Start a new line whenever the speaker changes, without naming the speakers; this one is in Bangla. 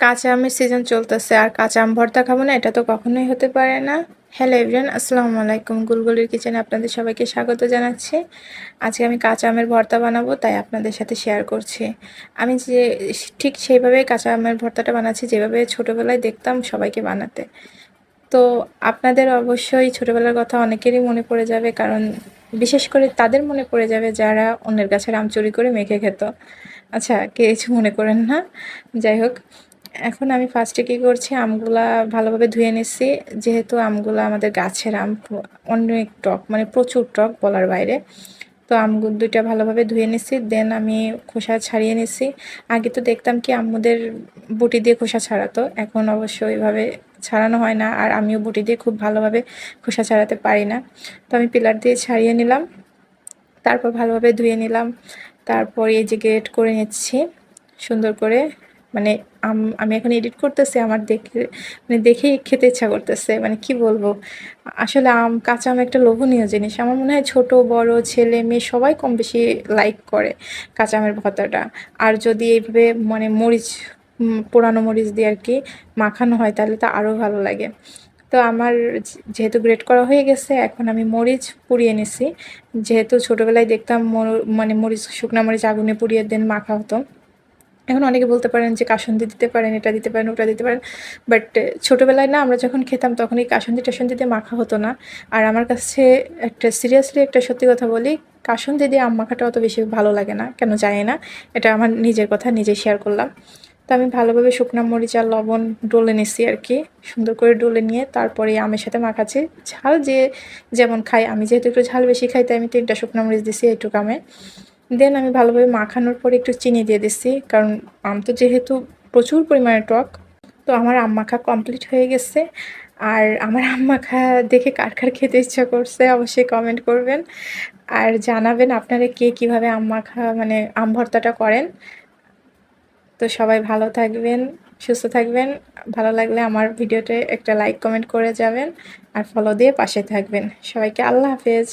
কাঁচা আমের সিজন চলতেছে আর কাঁচা আম ভর্তা খাবো না, এটা তো কখনোই হতে পারে না। হ্যালো এভরিওয়ান, আসসালামু আলাইকুম। গুলগুলির কিচেনে আপনাদের সবাইকে স্বাগত জানাচ্ছি। আজকে আমি কাঁচা আমের ভর্তা বানাবো, তাই আপনাদের সাথে শেয়ার করছি। আমি যে ঠিক সেইভাবেই কাঁচা আমের ভর্তাটা বানাচ্ছি, যেভাবে ছোটোবেলায় দেখতাম সবাইকে বানাতে। তো আপনাদের অবশ্যই ছোটোবেলার কথা অনেকেরই মনে পড়ে যাবে, কারণ বিশেষ করে তাদের মনে পড়ে যাবে যারা অন্যের গাছের আম চুরি করে মেখে খেত। আচ্ছা, কিছু মনে করেন না। যাই হোক, এখন আমি ফার্স্টে কী করছি, আমগুলা ভালোভাবে ধুয়ে নিচ্ছি। যেহেতু আমগুলা আমাদের গাছের আম, অনেক টক, মানে প্রচুর টক বলার বাইরে। তো আমগুলো দুইটা ভালোভাবে ধুয়ে নিচ্ছি, দেন আমি খোসা ছাড়িয়ে নিচ্ছি। আগে তো দেখতাম কি আম্মুদের বটি দিয়ে খোসা ছাড়াতো, এখন অবশ্য ওইভাবে ছাড়ানো হয় না, আর আমিও বটি দিয়ে খুব ভালোভাবে খোসা ছাড়াতে পারি না। তো আমি পিলার দিয়ে ছাড়িয়ে নিলাম, তারপর ভালোভাবে ধুয়ে নিলাম। তারপর এই যে গ্রেট করে নিচ্ছি সুন্দর করে। মানে আমি এখন এডিট করতেছি, আমার মানে দেখেই খেতে ইচ্ছা করতেছে। মানে কি বলবো, আসলে কাঁচা আম একটা লোভনীয় জিনিস। আমার মনে হয় ছোট বড় ছেলে মেয়ে সবাই কম বেশি লাইক করে কাঁচা আমের ভর্তাটা। আর যদি এইভাবে মানে মরিচ, পোড়ানো মরিচ দিয়ে আর কি মাখানো হয়, তাহলে তো আরও ভালো লাগে। তো আমার যেহেতু গ্রেট করা হয়ে গেছে, এখন আমি মরিচ পুড়িয়ে নিছি। যেহেতু ছোটোবেলায় দেখতাম মানে মরিচ, শুকনা মরিচ আগুনে পুড়িয়ে দেন মাখা হতো। এখন অনেকে বলতে পারেন যে কাসুন্দি দিতে পারেন, এটা দিতে পারেন, ওটা দিতে পারেন, বাট ছোটোবেলায় না আমরা যখন খেতাম তখন এই কাসুন্দি টাসুন্দি দিয়ে মাখা হতো না। আর আমার কাছে একটা সিরিয়াসলি একটা সত্যি কথা বলি, কাসুন্দি দিয়ে আম মাখাটা অত বেশি ভালো লাগে না, কেন জানি না। এটা আমার নিজের কথা, নিজে শেয়ার করলাম। তো আমি ভালোভাবে শুকনা মরিচ আর লবণ ডলে নিছি আর কি, সুন্দর করে ডলে নিয়ে তারপরে আমের সাথে মাখাচ্ছি। ঝাল যে যেমন খাই, আমি যেহেতু একটু ঝাল বেশি খাই, তাই আমি 3টা শুকনা মরিচ দিছি এইটুকু আমে। দেন আমি ভালোভাবে মাখানোর পরে একটু চিনি দিয়ে দিচ্ছি, কারণ আম তো যেহেতু প্রচুর পরিমাণে টক। তো আমার আম মাখা কমপ্লিট হয়ে গেছে। আর আমার আম মাখা দেখে কার কার খেতে ইচ্ছা করছে অবশ্যই কমেন্ট করবেন, আর জানাবেন আপনারা কে কীভাবে আম মাখা মানে আম ভর্তাটা করেন। তো সবাই ভালো থাকবেন, সুস্থ থাকবেন। ভালো লাগলে আমার ভিডিওতে একটা লাইক কমেন্ট করে যাবেন, আর ফলো দিয়ে পাশে থাকবেন। সবাইকে আল্লাহ হাফেজ।